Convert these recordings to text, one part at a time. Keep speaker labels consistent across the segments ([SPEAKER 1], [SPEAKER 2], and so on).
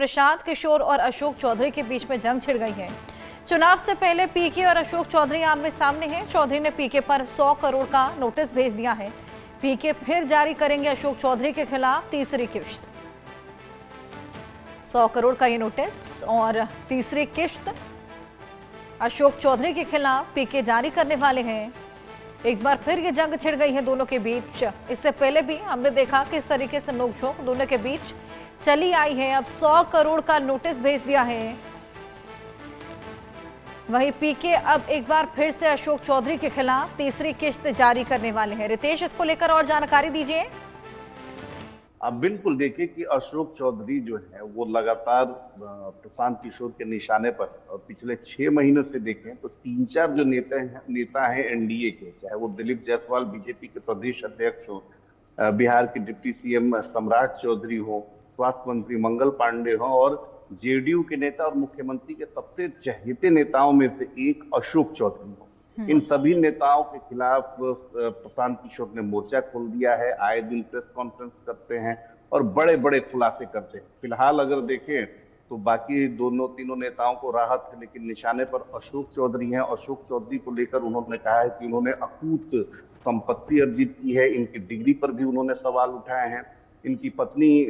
[SPEAKER 1] प्रशांत किशोर और अशोक चौधरी के बीच में जंग छिड़ गई है। चुनाव से पहले पीके और अशोक चौधरी आमने सामने हैं। चौधरी ने पीके पर 100 करोड़ का नोटिस भेज दिया है। पीके फिर जारी करेंगे अशोक चौधरी के खिलाफ तीसरी किश्त। 100 करोड़ का ये नोटिस और तीसरी किश्त अशोक चौधरी के खिलाफ पीके जारी करने वाले हैं। एक बार फिर ये जंग छिड़ गई है दोनों के बीच। इससे पहले भी हमने देखा किस तरीके से नोकझोंक दोनों के बीच चली आई है। अब 100 करोड़ का नोटिस भेज दिया है। वहीं पीके अब एक बार फिर से अशोक चौधरी के खिलाफ तीसरी किश्त जारी करने वाले हैं। रितेश, इसको लेकर और जानकारी दीजिए।
[SPEAKER 2] अब बिल्कुल देखिए कि अशोक चौधरी जो है वो लगातार प्रशांत किशोर के निशाने पर, और पिछले 6 महीनों से देखें तो 3-4 जो नेता हैं एनडीए के, चाहे वो दिलीप जायसवाल बीजेपी के प्रदेश अध्यक्ष हो, बिहार के डिप्टी सीएम सम्राट चौधरी हो, स्वास्थ्य मंत्री मंगल पांडे हो, और जेडीयू के नेता और मुख्यमंत्री के सबसे चहेते नेताओं में से एक अशोक चौधरी हो, इन सभी नेताओं के खिलाफ प्रशांत किशोर ने मोर्चा खोल दिया है। आए दिन प्रेस कॉन्फ्रेंस करते हैं और बड़े बड़े खुलासे करते हैं। फिलहाल अगर देखें तो बाकी दोनों तीनों नेताओं को राहत है, लेकिन निशाने पर अशोक चौधरी हैं। अशोक चौधरी को लेकर उन्होंने कहा है कि उन्होंने अकूत संपत्ति अर्जित की है। इनकी डिग्री पर भी उन्होंने सवाल उठाए हैं। इनकी पत्नी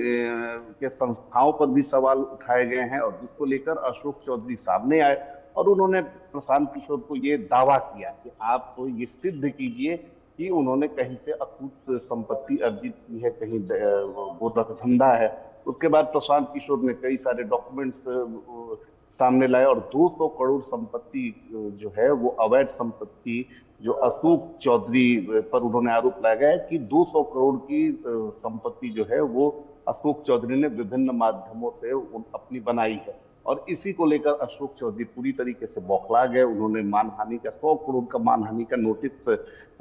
[SPEAKER 2] के संस्थाओं पर भी सवाल उठाए गए हैं, और जिसको लेकर अशोक चौधरी सामने आए और उन्होंने प्रशांत किशोर को ये दावा किया कि आप तो ये सिद्ध कीजिए कि उन्होंने कहीं से अकूत संपत्ति अर्जित की है, कहीं वो धंधा है। उसके बाद प्रशांत किशोर ने कई सारे डॉक्यूमेंट्स सामने लाए और 200 करोड़ संपत्ति जो है वो अवैध संपत्ति जो अशोक चौधरी पर उन्होंने आरोप लगाया कि 200 करोड़ की संपत्ति जो है वो अशोक चौधरी ने विभिन्न माध्यमों से अपनी बनाई है। और इसी को लेकर अशोक चौधरी पूरी तरीके से बौखला गए। उन्होंने मानहानि का 100 करोड़ का मानहानि का नोटिस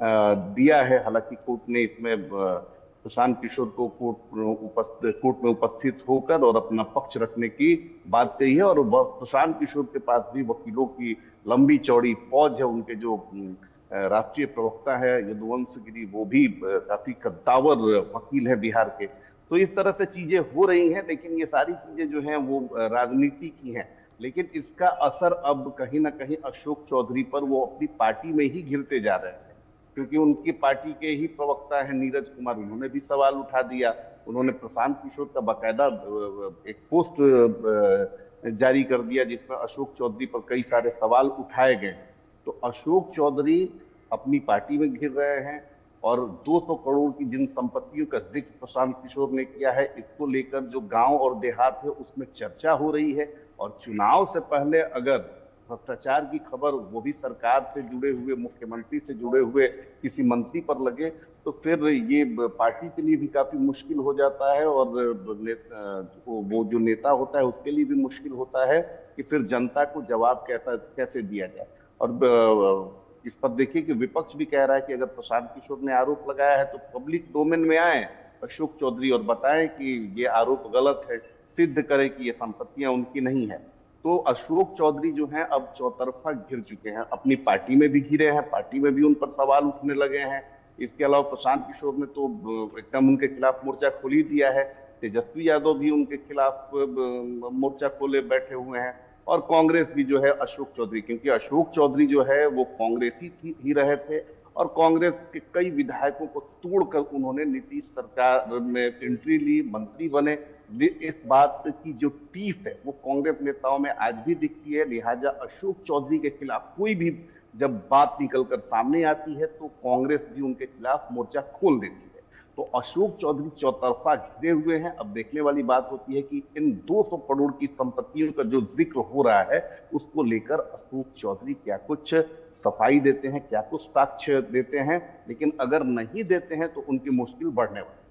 [SPEAKER 2] दिया है। हालांकि कोर्ट ने इसमें प्रशांत किशोर को कोर्ट में उपस्थित होकर और अपना पक्ष रखने की बात कही है। और प्रशांत किशोर के पास भी वकीलों की लंबी चौड़ी फौज है। उनके जो राष्ट्रीय प्रवक्ता है यदुवंश गिरी, वो भी काफी कद्दावर वकील है बिहार के। तो इस तरह से चीजें हो रही हैं, लेकिन ये सारी चीजें जो हैं वो राजनीति की हैं। लेकिन इसका असर अब कहीं ना कहीं अशोक चौधरी पर वो अपनी पार्टी में ही घिरते जा रहे हैं, क्योंकि उनकी पार्टी के ही प्रवक्ता है नीरज कुमार, उन्होंने भी सवाल उठा दिया। उन्होंने प्रशांत किशोर का बाकायदा एक पोस्ट जारी कर दिया जिसमें अशोक चौधरी पर कई सारे सवाल उठाए गए। तो अशोक चौधरी अपनी पार्टी में घिर रहे हैं, और 200 करोड़ की जिन संपत्तियों का जिक्र प्रशांत किशोर ने किया है, इसको लेकर जो गांव और देहात है उसमें चर्चा हो रही है। और चुनाव से पहले अगर भ्रष्टाचार की खबर वो भी सरकार से जुड़े हुए, मुख्यमंत्री से जुड़े हुए किसी मंत्री पर लगे, तो फिर ये पार्टी के लिए भी काफी मुश्किल हो जाता है, और वो जो नेता होता है उसके लिए भी मुश्किल होता है कि फिर जनता को जवाब कैसे दिया जाए। और इस पर देखिए कि विपक्ष भी कह रहा है कि अगर प्रशांत किशोर ने आरोप लगाया है तो पब्लिक डोमेन में आए अशोक चौधरी और बताएं कि ये आरोप गलत है, सिद्ध करें कि ये संपत्तियां उनकी नहीं है। तो अशोक चौधरी जो हैं अब चौतरफा घिर चुके हैं, अपनी पार्टी में भी घिरे हैं, पार्टी में भी उन पर सवाल उठने लगे हैं। इसके अलावा प्रशांत किशोर ने तो एकदम उनके खिलाफ मोर्चा खोल ही दिया है। तेजस्वी यादव भी उनके खिलाफ मोर्चा खोले बैठे हुए हैं, और कांग्रेस भी जो है अशोक चौधरी, क्योंकि अशोक चौधरी जो है वो कांग्रेसी ही रहे थे, और कांग्रेस के कई विधायकों को तोड़कर उन्होंने नीतीश सरकार में एंट्री ली, मंत्री बने। इस बात की जो टीस है वो कांग्रेस नेताओं में आज भी दिखती है। लिहाजा अशोक चौधरी के खिलाफ कोई भी जब बात निकलकर सामने आती है तो कांग्रेस भी उनके खिलाफ मोर्चा खोल देती है। तो अशोक चौधरी चौतरफा घिरे हुए हैं। अब देखने वाली बात होती है कि इन 200 करोड़ की संपत्तियों का जो जिक्र हो रहा है उसको लेकर अशोक चौधरी क्या कुछ सफाई देते हैं, क्या कुछ साक्ष्य देते हैं। लेकिन अगर नहीं देते हैं तो उनकी मुश्किल बढ़ने वाली है।